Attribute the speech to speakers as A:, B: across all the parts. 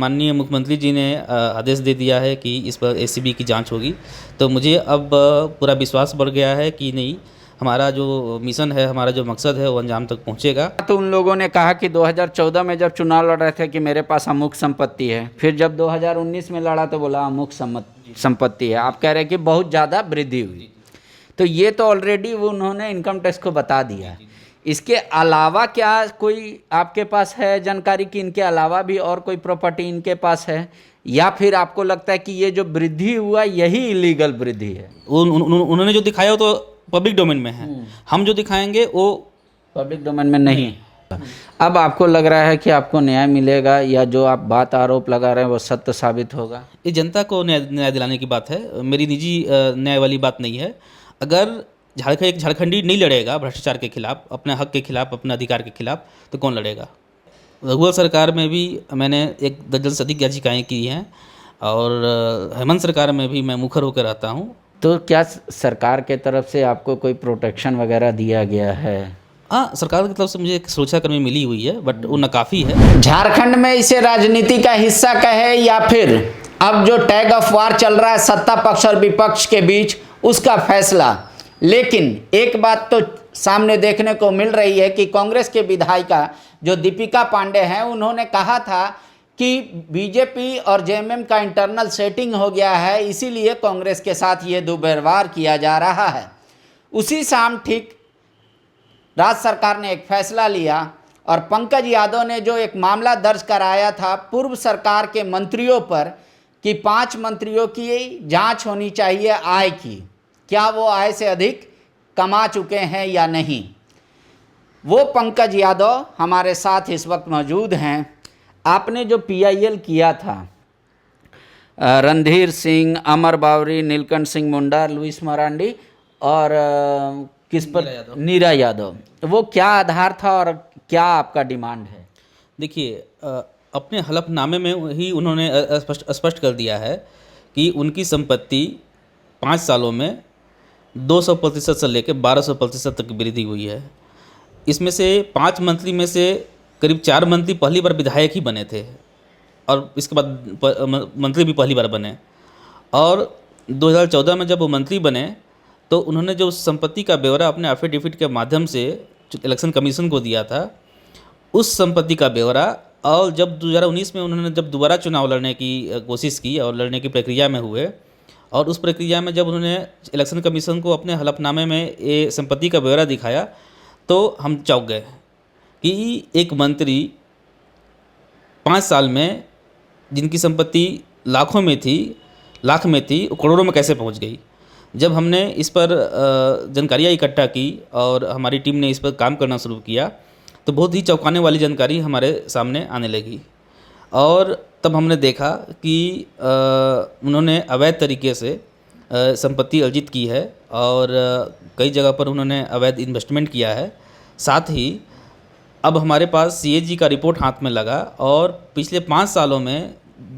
A: माननीय मुख्यमंत्री जी ने आदेश दे दिया है कि इस पर एसीबी की जांच होगी। तो मुझे अब पूरा विश्वास बढ़ गया है कि नहीं, हमारा जो मिशन है, हमारा जो मकसद है वो अंजाम तक पहुंचेगा।
B: तो उन लोगों ने कहा कि 2014 में जब चुनाव लड़ रहे थे कि मेरे पास अमुक संपत्ति है, फिर जब 2019 में लड़ा तो बोला अमुक संपत्ति है। आप कह रहे हैं कि बहुत ज़्यादा वृद्धि हुई, तो ये तो ऑलरेडी वो उन्होंने इनकम टैक्स को बता दिया है। इसके अलावा क्या कोई आपके पास है जानकारी कि इनके अलावा भी और कोई प्रॉपर्टी इनके पास है, या फिर आपको लगता है कि ये जो वृद्धि हुआ यही इलीगल वृद्धि है?
A: उन्होंने जो दिखाया वो तो पब्लिक डोमेन में है, हम जो दिखाएंगे वो
B: पब्लिक डोमेन में नहीं है। अब आपको लग रहा है कि आपको न्याय मिलेगा, या जो आप बात आरोप लगा रहे हैं वो सत्य साबित होगा?
A: ये जनता को न्याय दिलाने की बात है, मेरी निजी न्याय वाली बात नहीं है। अगर एक झारखंडी नहीं लड़ेगा भ्रष्टाचार के खिलाफ, अपने हक के खिलाफ, अपने अधिकार के खिलाफ, तो कौन लड़ेगा? रघुवर सरकार में भी मैंने 1 दर्जन से अधिक याचिकाएँ की हैं, और हेमंत सरकार में भी मैं मुखर होकर रहता हूँ।
B: तो क्या सरकार के तरफ से आपको कोई प्रोटेक्शन वगैरह दिया गया है?
A: हाँ, सरकार की तरफ से मुझे एक सुरक्षाकर्मी मिली हुई है, बट वो नाकाफ़ी है।
B: झारखंड में इसे राजनीति का हिस्सा कहे, या फिर अब जो टैग ऑफ वार चल रहा है सत्ता पक्ष और विपक्ष के बीच, उसका फैसला। लेकिन एक बात तो सामने देखने को मिल रही है कि कांग्रेस के विधायिका जो दीपिका पांडे हैं, उन्होंने कहा था कि बीजेपी और जेएमएम का इंटरनल सेटिंग हो गया है, इसीलिए कांग्रेस के साथ ये दुर्व्यवहार किया जा रहा है। उसी शाम ठीक राज्य सरकार ने एक फैसला लिया, और पंकज यादव ने जो एक मामला दर्ज कराया था पूर्व सरकार के मंत्रियों पर कि 5 मंत्रियों की जांच होनी चाहिए आय की, क्या वो आय से अधिक कमा चुके हैं या नहीं। वो पंकज यादव हमारे साथ इस वक्त मौजूद हैं। आपने जो पीआईएल किया था, रणधीर सिंह, अमर बावरी, नीलकंठ सिंह मुंडा, लुइस मरांडी और किस पर, नीरा यादव, वो क्या आधार था और क्या आपका डिमांड है?
A: देखिए, अपने हलफनामे में ही उन्होंने स्पष्ट कर दिया है कि उनकी संपत्ति 5 सालों में 200% से लेकर 1200% तक वृद्धि हुई है। इसमें से 5 मंत्री में से करीब 4 मंत्री पहली बार विधायक ही बने थे, और इसके बाद मंत्री भी पहली बार बने। और 2014 में जब वो मंत्री बने तो उन्होंने जो संपत्ति का ब्यौरा अपने एफिडेविट के माध्यम से इलेक्शन कमीशन को दिया था, उस संपत्ति का ब्यौरा, और जब 2019 में उन्होंने जब दोबारा चुनाव लड़ने की कोशिश की और लड़ने की प्रक्रिया में हुए, और उस प्रक्रिया में जब उन्होंने इलेक्शन कमीशन को अपने हलफनामे में ये संपत्ति का ब्यौरा दिखाया, तो हम चौंक गए कि एक मंत्री 5 साल में जिनकी संपत्ति लाख में थी, वो करोड़ों में कैसे पहुंच गई। जब हमने इस पर जानकारियाँ इकट्ठा की और हमारी टीम ने इस पर काम करना शुरू किया, तो बहुत ही चौंकाने वाली जानकारी हमारे सामने आने लगी। और तब हमने देखा कि उन्होंने अवैध तरीके से संपत्ति अर्जित की है, और कई जगह पर उन्होंने अवैध इन्वेस्टमेंट किया है। साथ ही अब हमारे पास सीएजी का रिपोर्ट हाथ में लगा, और पिछले 5 सालों में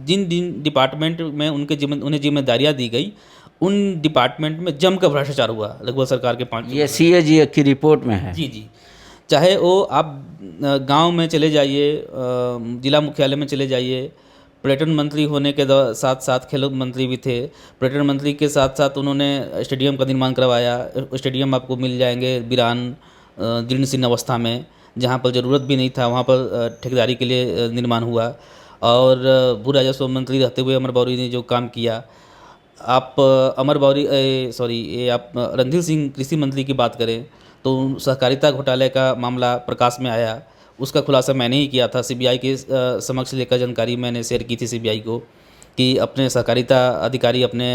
A: जिन डिपार्टमेंट में उन्हें जिम्मेदारियाँ दी गई, उन डिपार्टमेंट में जमकर भ्रष्टाचार हुआ। रघुवर सरकार के 5,
B: ये सीएजी की रिपोर्ट में है।
A: जी। चाहे वो आप गांव में चले जाइए, जिला मुख्यालय में चले जाइए, पर्यटन मंत्री होने के साथ साथ खेल मंत्री भी थे। पर्यटन मंत्री के साथ साथ उन्होंने स्टेडियम का निर्माण करवाया। स्टेडियम आपको मिल जाएंगे वीरान, जीर्ण शीर्ण अवस्था में, जहाँ पर ज़रूरत भी नहीं था वहाँ पर ठेकेदारी के लिए निर्माण हुआ। और भू राजस्व मंत्री रहते हुए अमर बावरी ने जो काम किया, आप आप रणधीर सिंह कृषि मंत्री की बात करें तो सहकारिता घोटाले का मामला प्रकाश में आया, उसका खुलासा मैंने ही किया था। सीबीआई के समक्ष लेकर जानकारी मैंने शेयर की थी सीबीआई को कि अपने सहकारिता अधिकारी अपने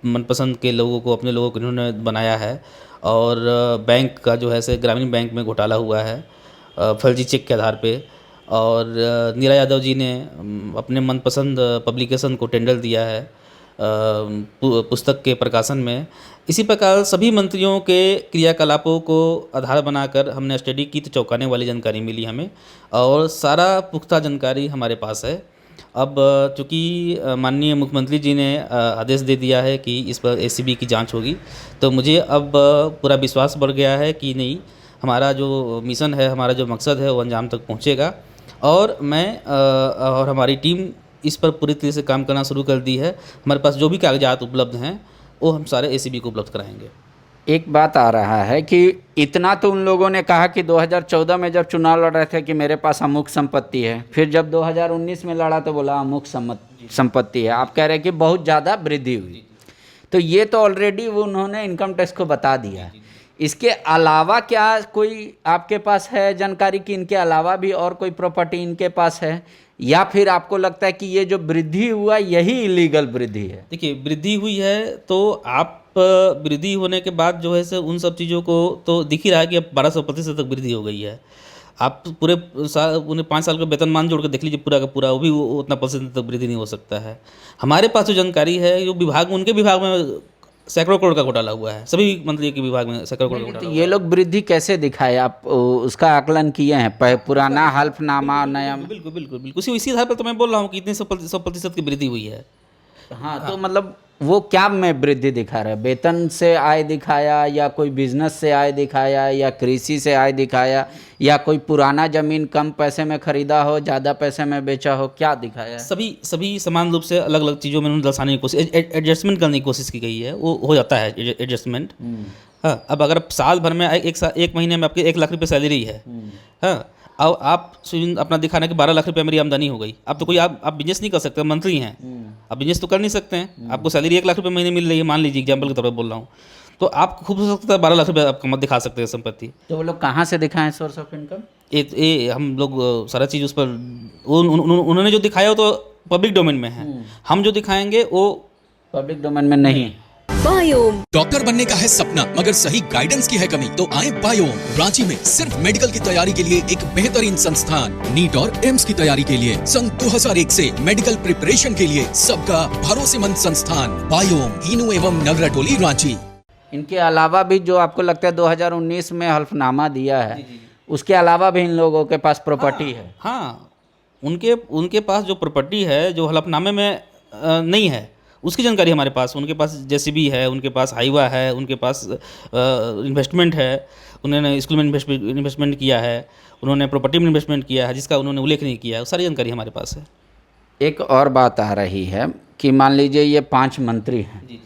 A: मनपसंद के लोगों को, अपने लोगों को इन्होंने बनाया है, और बैंक का जो है से ग्रामीण बैंक में घोटाला हुआ है फर्जी चेक के आधार पे। और नीरा यादव जी ने अपने मनपसंद पब्लिकेशन को टेंडर दिया है पुस्तक के प्रकाशन में। इसी प्रकार सभी मंत्रियों के क्रियाकलापों को आधार बनाकर हमने स्टडी की, तो चौंकाने वाली जानकारी मिली हमें, और सारा पुख्ता जानकारी हमारे पास है। अब चूँकि माननीय मुख्यमंत्री जी ने आदेश दे दिया है कि इस पर एसीबी की जांच होगी, तो मुझे अब पूरा विश्वास बढ़ गया है कि नहीं, हमारा जो मिशन है, हमारा जो मकसद है वो अंजाम तक पहुँचेगा। और मैं और हमारी टीम इस पर पूरी तरह से काम करना शुरू कर दी है। हमारे पास जो भी कागजात उपलब्ध हैं वो हम सारे एसीबी को उपलब्ध कराएंगे।
B: एक बात आ रहा है कि इतना तो उन लोगों ने कहा कि 2014 में जब चुनाव लड़ रहे थे कि मेरे पास अमुक संपत्ति है, फिर जब 2019 में लड़ा तो बोला अमुक संपत्ति है। आप कह रहे हैं कि बहुत ज़्यादा वृद्धि हुई, तो ये तो ऑलरेडी वो उन्होंने इनकम टैक्स को बता दिया है। इसके अलावा क्या कोई आपके पास है जानकारी कि इनके अलावा भी और कोई प्रॉपर्टी इनके पास है, या फिर आपको लगता है कि ये जो वृद्धि हुआ यही इलीगल वृद्धि है?
A: देखिए, वृद्धि हुई है तो आप वृद्धि होने के बाद जो है से उन सब चीज़ों को तो दिख ही रहा है कि अब 1200% तक वृद्धि हो गई है। आप पूरे साल उन्हें 5 साल का वेतनमान जोड़ के देख लीजिए पूरा का पूरा, वो भी उतना परसेंट तक वृद्धि नहीं हो सकता है। हमारे पास जो जानकारी है, जो विभाग उनके विभाग में सैकड़ों करोड़ का घोटाला हुआ है, सभी मंत्री के विभाग में सैकड़ों करोड़ का घोटाला
B: तो
A: हुआ
B: ये लोग वृद्धि कैसे दिखाए? आप उसका आकलन किए हैं? पुराना हल्फनामा नया?
A: है। बिल्कुल बिल्कुल बिल्कुल, इसी आधार पर तो मैं बोल रहा हूँ कि इतने 100% की वृद्धि हुई है।
B: हाँ, तो मतलब वो क्या में वृद्धि दिखा रहा है? वेतन से आय दिखाया, या कोई बिजनेस से आय दिखाया, या कृषि से आय दिखाया, या कोई पुराना जमीन कम पैसे में खरीदा हो ज़्यादा पैसे में बेचा हो, क्या दिखाया?
A: सभी समान रूप से अलग अलग चीज़ों में उन्होंने दर्शाने की कोशिश, एडजस्टमेंट करने की कोशिश की गई है, वो हो जाता है एडजस्टमेंट। हाँ, अब अगर साल भर में एक महीने में आपके 1 लाख रुपये सैलरी है, हाँ, अब आप अपना दिखाना कि 12 लाख रुपये मेरी आमदनी हो गई। अब तो कोई आप बिजनेस नहीं कर सकते, मंत्री हैं, आप बिजनेस तो कर नहीं सकते हैं। आपको सैलरी 1 लाख रुपये महीने मिल रही है, मान लीजिए एग्जाम्पल के तौर पर बोल रहा हूँ, तो आप खूब हो सकता है 12 लाख रुपये आप मत दिखा सकते हैं संपत्ति।
B: तो वो लोग कहाँ से दिखाएं सोर्स ऑफ इनकम?
A: ये हम लोग सारा चीज़ उस पर उन्होंने जो दिखाया वो तो पब्लिक डोमेन में है, हम जो दिखाएंगे वो
B: पब्लिक डोमेन में नहीं।
C: बायोम
D: डॉक्टर बनने का है सपना मगर सही गाइडेंस की है कमी, तो आए बायोम। रांची में सिर्फ मेडिकल की तैयारी के लिए एक बेहतरीन संस्थान, नीट और एम्स की तैयारी के लिए सन 2001 से मेडिकल प्रिपरेशन के लिए सबका भरोसेमंद संस्थान बायोम, हीनू एवं नगरा टोली, रांची।
B: इनके अलावा भी जो आपको लगता है 2019 में हल्फनामा दिया है, उसके अलावा भी इन लोगों के पास प्रॉपर्टी है?
A: हाँ, उनके पास जो प्रॉपर्टी है जो हलफनामे में नहीं है, उसकी जानकारी हमारे पास। उनके पास जेसीबी है, उनके पास हाईवा है, उनके पास इन्वेस्टमेंट है, उन्होंने स्कूल में इन्वेस्टमेंट किया है, उन्होंने प्रॉपर्टी में इन्वेस्टमेंट किया है जिसका उन्होंने उल्लेख नहीं किया है, सारी जानकारी हमारे पास है।
B: एक और बात आ रही है कि मान लीजिए ये 5 मंत्री हैं,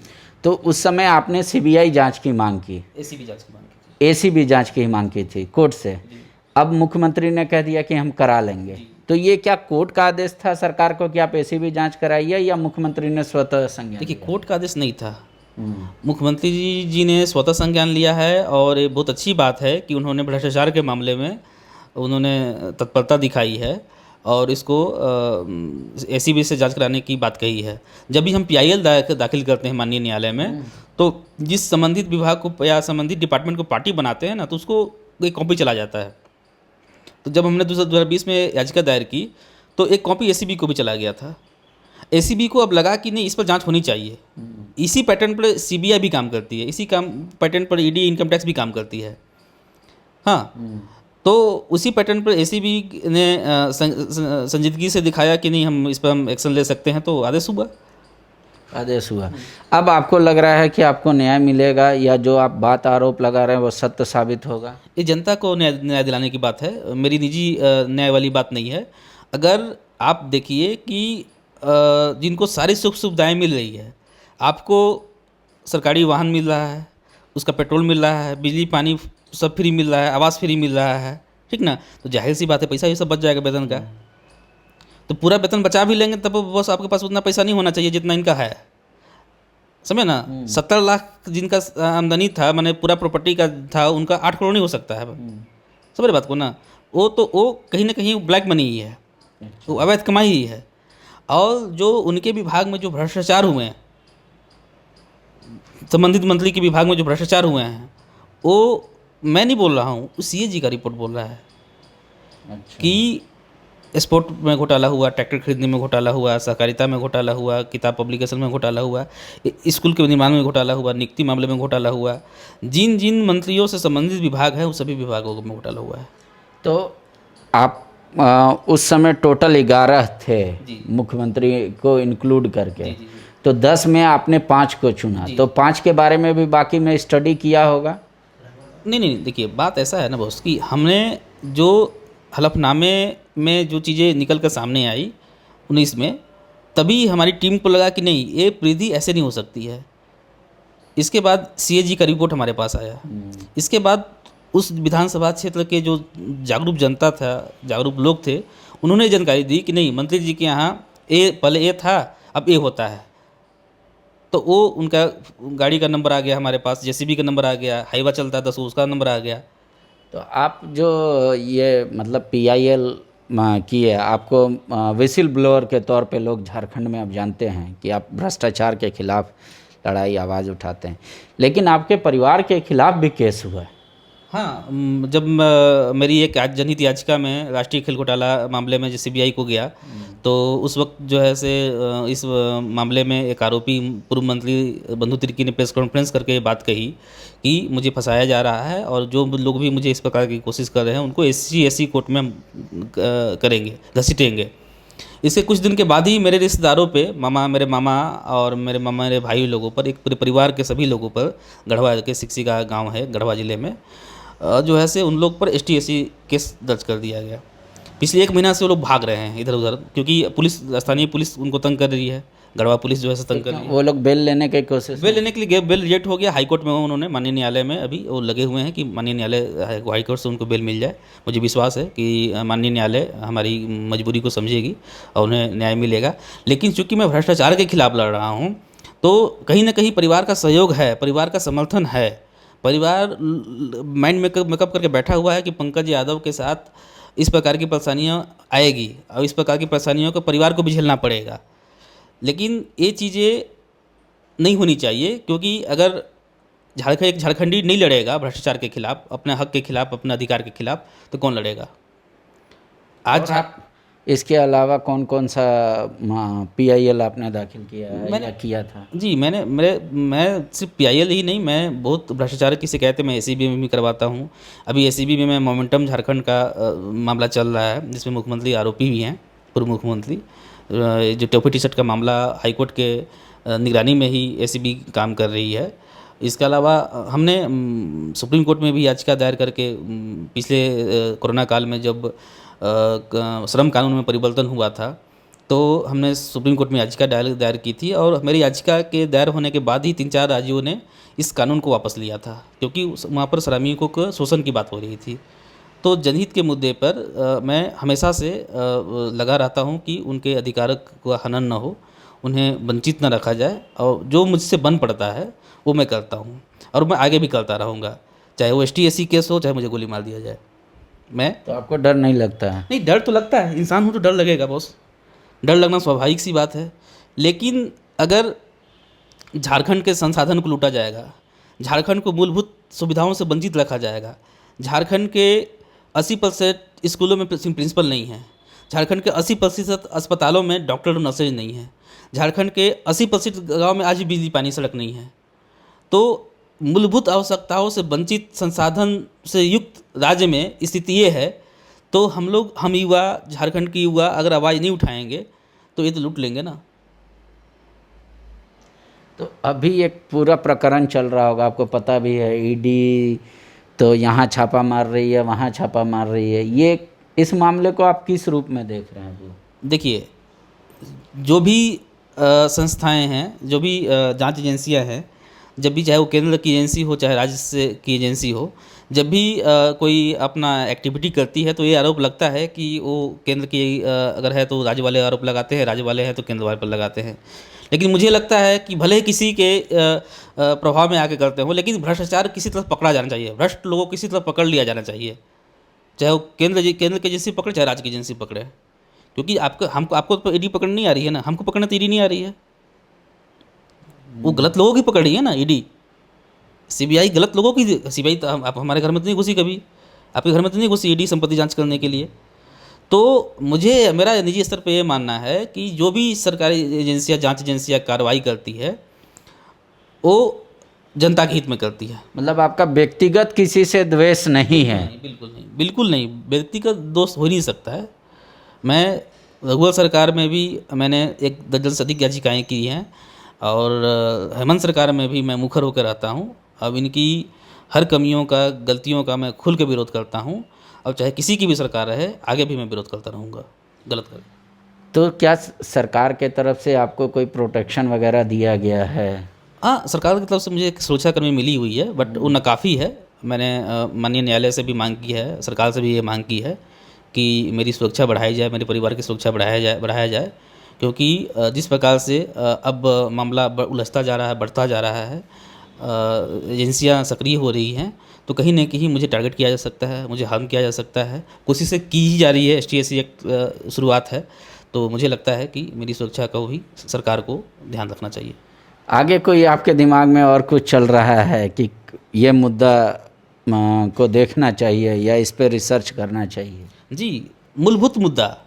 B: तो उस समय आपने सीबीआई जांच की मांग की,
A: एसीबी जांच की मांग की थी,
B: एसीबी जांच की मांग की थी कोर्ट से। अब मुख्यमंत्री ने कह दिया कि हम करा लेंगे, तो ये क्या कोर्ट का आदेश था सरकार को कि आप एसीबी जांच कराइए, या मुख्यमंत्री ने स्वतः संज्ञान?
A: देखिए, कोर्ट का आदेश नहीं था, मुख्यमंत्री जी ने स्वतः संज्ञान लिया है। और ये बहुत अच्छी बात है कि उन्होंने भ्रष्टाचार के मामले में उन्होंने तत्परता दिखाई है और इसको एसीबी से जांच कराने की बात कही है। जब भी हम पीआईएल दाखिल करते हैं माननीय न्यायालय में, तो जिस संबंधित विभाग को या संबंधित डिपार्टमेंट को पार्टी बनाते हैं ना, तो उसको एक कॉपी चला जाता है। तो जब हमने 2020 में याचिका दायर की तो एक कॉपी एसीबी को भी चला गया था। एसीबी को अब लगा कि नहीं, इस पर जांच होनी चाहिए। इसी पैटर्न पर सीबीआई भी काम करती है, इसी पैटर्न पर ईडी इनकम टैक्स भी काम करती है। हाँ, तो उसी पैटर्न पर एसीबी ने संजीदगी से दिखाया कि नहीं, हम इस पर हम एक्शन ले सकते हैं, तो आदेश हुआ।
B: अब आपको लग रहा है कि आपको न्याय मिलेगा, या जो आप बात आरोप लगा रहे हैं वो सत्य साबित होगा?
A: ये जनता को न्याय दिलाने की बात है, मेरी निजी न्याय वाली बात नहीं है। अगर आप देखिए कि जिनको सारी सुख सुविधाएं मिल रही है, आपको सरकारी वाहन मिल रहा है, उसका पेट्रोल मिल रहा है, बिजली पानी सब फ्री मिल रहा है, आवास फ्री मिल रहा है, ठीक ना, तो जाहिर सी बात है पैसा ये सब बच जाएगा वेतन का। तो पूरा वेतन बचा भी लेंगे तब बस आपके पास उतना पैसा नहीं होना चाहिए जितना इनका है, समझे ना। 70 लाख जिनका आमदनी था, मैंने पूरा प्रॉपर्टी का था, उनका 8 करोड़ नहीं हो सकता है। समझ रहे बात को ना, वो कहीं ना कहीं ब्लैक मनी ही है, वो अवैध कमाई ही है। और जो उनके विभाग में जो भ्रष्टाचार हुए हैं, संबंधित मंत्री के विभाग में जो भ्रष्टाचार हुए हैं, वो मैं नहीं बोल रहा हूँ, सीएजी का रिपोर्ट बोल रहा है।
B: अच्छा।
A: कि स्पोर्ट में घोटाला हुआ, ट्रैक्टर खरीदने में घोटाला हुआ, सहकारिता में घोटाला हुआ, किताब पब्लिकेशन में घोटाला हुआ, स्कूल के निर्माण में घोटाला हुआ, नियुक्ति मामले में घोटाला हुआ। जिन जिन मंत्रियों से संबंधित विभाग है, उन सभी विभागों में घोटाला हुआ है।
B: तो आप उस समय टोटल 11 थे मुख्यमंत्री को इंक्लूड करके, तो 10 में आपने 5 को चुना, तो 5 के बारे में भी बाकी में स्टडी किया होगा?
A: नहीं, देखिए बात ऐसा है ना बॉस, कि हमने जो हलफनामे में जो चीज़ें निकल कर सामने आई 19 में, तभी हमारी टीम को लगा कि नहीं, ये परिधि ऐसे नहीं हो सकती है। इसके बाद सीएजी का रिपोर्ट हमारे पास आया। इसके बाद उस विधानसभा क्षेत्र के जो जागरूक जनता था, जागरूक लोग थे, उन्होंने जानकारी दी कि नहीं, मंत्री जी के यहाँ ए पहले ए था, अब ए होता है। तो वो उनका गाड़ी का नंबर आ गया हमारे पास, जेसीबी का नंबर आ गया, हाईवा चलता है 10 उसका नंबर आ गया।
B: तो आप जो ये मतलब पीआईएल की है, आपको विसिल ब्लोअर के तौर पे लोग झारखंड में अब जानते हैं कि आप भ्रष्टाचार के खिलाफ लड़ाई आवाज़ उठाते हैं, लेकिन आपके परिवार के खिलाफ भी केस हुआ है।
A: हाँ, जब मेरी एक आज जनहित याचिका में राष्ट्रीय खेल घोटाला मामले में जो सीबीआई को गया, तो उस वक्त जो है से इस मामले में एक आरोपी पूर्व मंत्री बंधु तिर्की ने प्रेस कॉन्फ्रेंस करके ये बात कही कि मुझे फंसाया जा रहा है और जो लोग भी मुझे इस प्रकार की कोशिश कर रहे हैं उनको एससी कोर्ट में करेंगे, घसीटेंगे। इसके कुछ दिन के बाद ही मेरे रिश्तेदारों पे मेरे मामा और मेरे भाई लोगों पर, एक पूरे परिवार के सभी लोगों पर, गढ़वा के सिक्सी का गाँव है गढ़वा ज़िले में, जो है से उन लोग पर ST/SC केस दर्ज कर दिया गया। पिछले 1 महीना से वो लोग भाग रहे हैं इधर उधर, क्योंकि स्थानीय पुलिस उनको तंग कर रही है, गढ़वा पुलिस जो है तंग कर रही है।
B: वो लोग बेल लेने की कोशिश,
A: बेल लेने के लिए बेल रिजेक्ट हो गया हाईकोर्ट में। उन्होंने माननीय न्यायालय में अभी वो लगे हुए हैं कि माननीय न्यायालय हाईकोर्ट से उनको बेल मिल जाए। मुझे विश्वास है कि माननीय न्यायालय हमारी मजबूरी को समझेगी और उन्हें न्याय मिलेगा। लेकिन चूंकि मैं भ्रष्टाचार के खिलाफ लड़ रहा हूँ, तो कहीं ना कहीं परिवार का सहयोग है, परिवार का समर्थन है। परिवार माइंड मेकअप करके बैठा हुआ है कि पंकज यादव के साथ इस प्रकार की परेशानियाँ आएगी और इस प्रकार की परेशानियों को परिवार को भी झेलना पड़ेगा। लेकिन ये चीज़ें नहीं होनी चाहिए, क्योंकि अगर एक झारखंडी नहीं लड़ेगा भ्रष्टाचार के खिलाफ, अपने हक के खिलाफ, अपने अधिकार के खिलाफ, तो कौन लड़ेगा? आज
B: आप इसके अलावा कौन कौन सा पीआईएल आपने दाखिल किया है या किया था?
A: जी, मैं सिर्फ पीआईएल ही नहीं, मैं बहुत भ्रष्टाचार की शिकायतें मैं एसीबी में भी करवाता हूँ। अभी एसीबी में मैं मोमेंटम झारखंड का मामला चल रहा है, जिसमें मुख्यमंत्री आरोपी भी हैं, पूर्व मुख्यमंत्री। जो टोपी टी-शर्ट का मामला हाईकोर्ट के निगरानी में ही एसीबी काम कर रही है। इसके अलावा हमने सुप्रीम कोर्ट में भी याचिका दायर करके पिछले कोरोना काल में जब श्रम कानून में परिवर्तन हुआ था, तो हमने सुप्रीम कोर्ट में याचिका दायर की थी और मेरी याचिका के दायर होने के बाद ही 3-4 राज्यों ने इस कानून को वापस लिया था, क्योंकि वहाँ पर श्रमिकों को शोषण की बात हो रही थी। तो जनहित के मुद्दे पर मैं हमेशा से लगा रहता हूँ कि उनके अधिकार का हनन न हो, उन्हें वंचित न रखा जाए, और जो मुझसे बन पड़ता है वो मैं करता हूँ और मैं आगे भी करता रहूँगा, चाहे वो ST/SC केस हो, चाहे मुझे गोली मार दिया जाए। मैं
B: तो आपको डर नहीं लगता है?
A: नहीं, डर तो लगता है, इंसान हूँ तो डर लगेगा बॉस, डर लगना स्वाभाविक सी बात है। लेकिन अगर झारखंड के संसाधन को लूटा जाएगा, झारखंड को मूलभूत सुविधाओं से वंचित रखा जाएगा, झारखंड के 80% स्कूलों में प्रिंसिपल नहीं है, झारखंड के 80% अस्पतालों में डॉक्टर और नर्सेज नहीं है, झारखंड के 80% गाँव में आज भी बिजली पानी सड़क नहीं है। तो मूलभूत आवश्यकताओं से वंचित, संसाधन से युक्त राज्य में स्थिति ये है, तो हम युवा, झारखंड के युवा अगर आवाज़ नहीं उठाएंगे तो ये तो लूट लेंगे ना।
B: तो अभी एक पूरा प्रकरण चल रहा होगा, आपको पता भी है, ईडी तो यहाँ छापा मार रही है, वहाँ छापा मार रही है। ये इस मामले को आप किस रूप में देख रहे हैं?
A: देखिए, जो भी संस्थाएं हैं, जो भी जांच एजेंसियां हैं, जब भी, चाहे वो केंद्र की एजेंसी हो चाहे राज्य की एजेंसी हो, जब भी कोई अपना एक्टिविटी करती है तो ये आरोप लगता है कि वो केंद्र की अगर है तो राज्य वाले आरोप लगाते हैं, राज्य वाले हैं तो केंद्र वाले पर लगाते हैं। लेकिन मुझे लगता है कि भले ही किसी के प्रभाव में आके करते हो, लेकिन भ्रष्टाचार किसी तरफ पकड़ा जाना चाहिए, भ्रष्ट लोगों को किसी तरफ पकड़ लिया जाना चाहिए, चाहे वो केंद्र की एजेंसी पकड़े, चाहे राज्य की एजेंसी पकड़े। क्योंकि आपको तो ईडी पकड़ नहीं आ रही है ना, हमको पकड़ने तो ईडी नहीं आ रही है, वो गलत लोगों की पकड़ रही है ना ईडी। सीबीआई गलत लोगों की, सीबीआई तो आप हमारे घर में तो नहीं घुसी, कभी आपके घर में तो नहीं घुसी ईडी संपत्ति जांच करने के लिए। तो मेरा निजी स्तर पे ये मानना है कि जो भी सरकारी एजेंसियां, जांच एजेंसियां कार्रवाई करती है वो जनता के हित में करती है।
B: मतलब आपका व्यक्तिगत किसी से द्वेष नहीं है?
A: नहीं, बिल्कुल नहीं, व्यक्तिगत दोष हो नहीं सकता है। मैं रघुवर सरकार में भी मैंने 1 दर्जन से अधिक याचिकाएँ की हैं और हेमंत सरकार में भी मैं मुखर होकर रहता हूँ। अब इनकी हर कमियों का, गलतियों का मैं खुल के विरोध करता हूँ, और चाहे किसी की भी सरकार रहे, आगे भी मैं विरोध करता रहूँगा गलत कर।
B: तो क्या सरकार के तरफ से आपको कोई प्रोटेक्शन वगैरह दिया गया है?
A: हाँ, सरकार की तरफ से मुझे एक सुरक्षाकर्मी मिली हुई है, बट वो नाकाफ़ी है। मैंने माननीय न्यायालय से भी मांग की है, सरकार से भी ये मांग की है कि मेरी सुरक्षा बढ़ाई जाए, मेरे परिवार की सुरक्षा बढ़ाया जाए, क्योंकि जिस प्रकार से अब मामला उलझता जा रहा है, बढ़ता जा रहा है, एजेंसियाँ सक्रिय हो रही हैं, तो कहीं न कहीं मुझे टारगेट किया जा सकता है, मुझे हार्म किया जा सकता है। कोशिशें की ही जा रही है, ST-SC एक्ट शुरुआत है, तो मुझे लगता है कि मेरी सुरक्षा को भी सरकार को ध्यान रखना चाहिए।
B: आगे कोई आपके दिमाग में और कुछ चल रहा है कि ये मुद्दा को देखना चाहिए या इस पे रिसर्च करना चाहिए?
A: जी, मूलभूत मुद्दा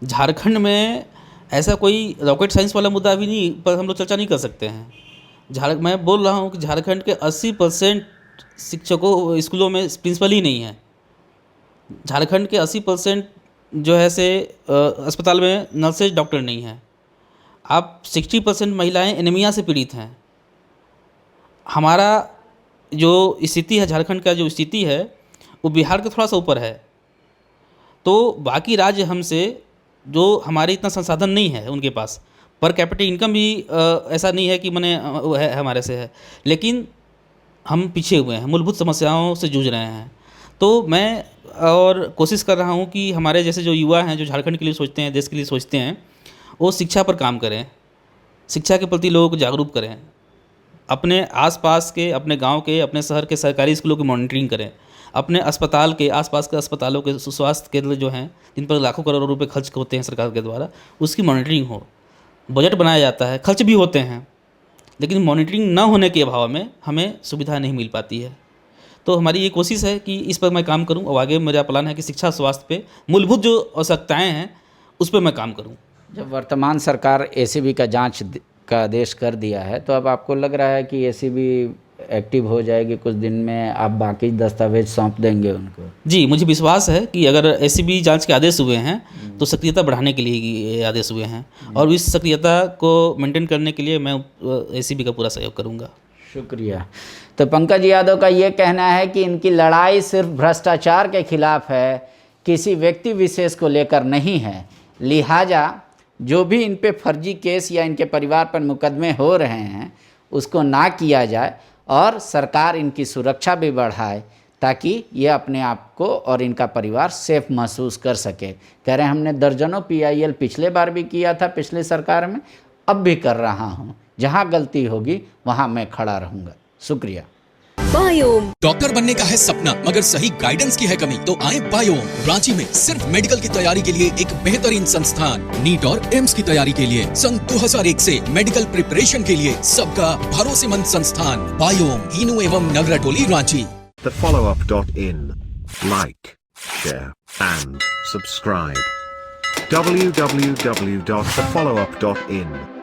A: झारखंड में ऐसा कोई रॉकेट साइंस वाला मुद्दा अभी नहीं पर हम लोग चर्चा नहीं कर सकते हैं। मैं बोल रहा हूँ कि झारखंड के 80% शिक्षकों स्कूलों में प्रिंसिपल ही नहीं है। झारखंड के 80% जो है से अस्पताल में नर्सेज डॉक्टर नहीं है। आप 60% महिलाएं एनीमिया से पीड़ित हैं। हमारा जो स्थिति है, झारखंड का जो स्थिति है, वो बिहार के थोड़ा सा ऊपर है। तो बाकी राज्य हमसे जो हमारे इतना संसाधन नहीं है उनके पास, पर कैपिटल इनकम भी ऐसा नहीं है कि मने है हमारे से है, लेकिन हम पीछे हुए हैं, मूलभूत समस्याओं से जूझ रहे हैं। तो मैं और कोशिश कर रहा हूँ कि हमारे जैसे जो युवा हैं, जो झारखंड के लिए सोचते हैं, देश के लिए सोचते हैं, वो शिक्षा पर काम करें, शिक्षा के प्रति लोगों को जागरूक करें, अपने आसपास के, अपने गांव के, अपने शहर के सरकारी स्कूलों की मॉनिटरिंग करें, अपने अस्पताल के आसपास के अस्पतालों के स्वास्थ्य केंद्र जो हैं, जिन पर लाखों करोड़ों रुपए खर्च होते हैं सरकार के द्वारा, उसकी मॉनिटरिंग हो। बजट बनाया जाता है, खर्च भी होते हैं, लेकिन मॉनिटरिंग न होने के अभाव में हमें सुविधा नहीं मिल पाती है। तो हमारी ये कोशिश है कि इस पर मैं काम करूं, और आगे मेरा प्लान है कि शिक्षा स्वास्थ्य पे मूलभूत जो आवश्यकताएँ हैं उस पर मैं काम करूं।
B: जब वर्तमान सरकार ACB का जांच का आदेश कर दिया है, तो अब आपको लग रहा है कि ACB एक्टिव हो जाएगी कुछ दिन में, आप बाकी दस्तावेज सौंप देंगे उनको? जी,
A: मुझे विश्वास है कि अगर ACB जांच के आदेश हुए हैं तो सक्रियता बढ़ाने के लिए ये आदेश हुए हैं, और इस सक्रियता को मेंटेन करने के लिए मैं ACB का पूरा सहयोग करूंगा।
B: शुक्रिया। तो पंकज यादव का ये कहना है कि इनकी लड़ाई सिर्फ भ्रष्टाचार के खिलाफ है, किसी व्यक्ति विशेष को लेकर नहीं है। लिहाजा जो भी इन पे फर्जी केस या इनके परिवार पर मुकदमे हो रहे हैं उसको ना किया जाए, और सरकार इनकी सुरक्षा भी बढ़ाए, ताकि ये अपने आप को और इनका परिवार सेफ महसूस कर सके। कह रहे हैं हमने दर्जनों PIL पिछले बार भी किया था, पिछली सरकार में, अब भी कर रहा हूँ। जहाँ गलती होगी वहाँ मैं खड़ा रहूँगा। शुक्रिया।
D: बायोम। डॉक्टर बनने का है सपना, मगर सही गाइडेंस की है कमी, तो आए बायोम। रांची में सिर्फ मेडिकल की तैयारी के लिए एक बेहतरीन संस्थान, नीट और एम्स की तैयारी के लिए सन 2001 से मेडिकल प्रिपरेशन के लिए सबका भरोसेमंद संस्थान बायोम, इनू एवं नगराटोली, Ranchi.
C: thefollowup.in. Like, share and subscribe. www.thefollowup.in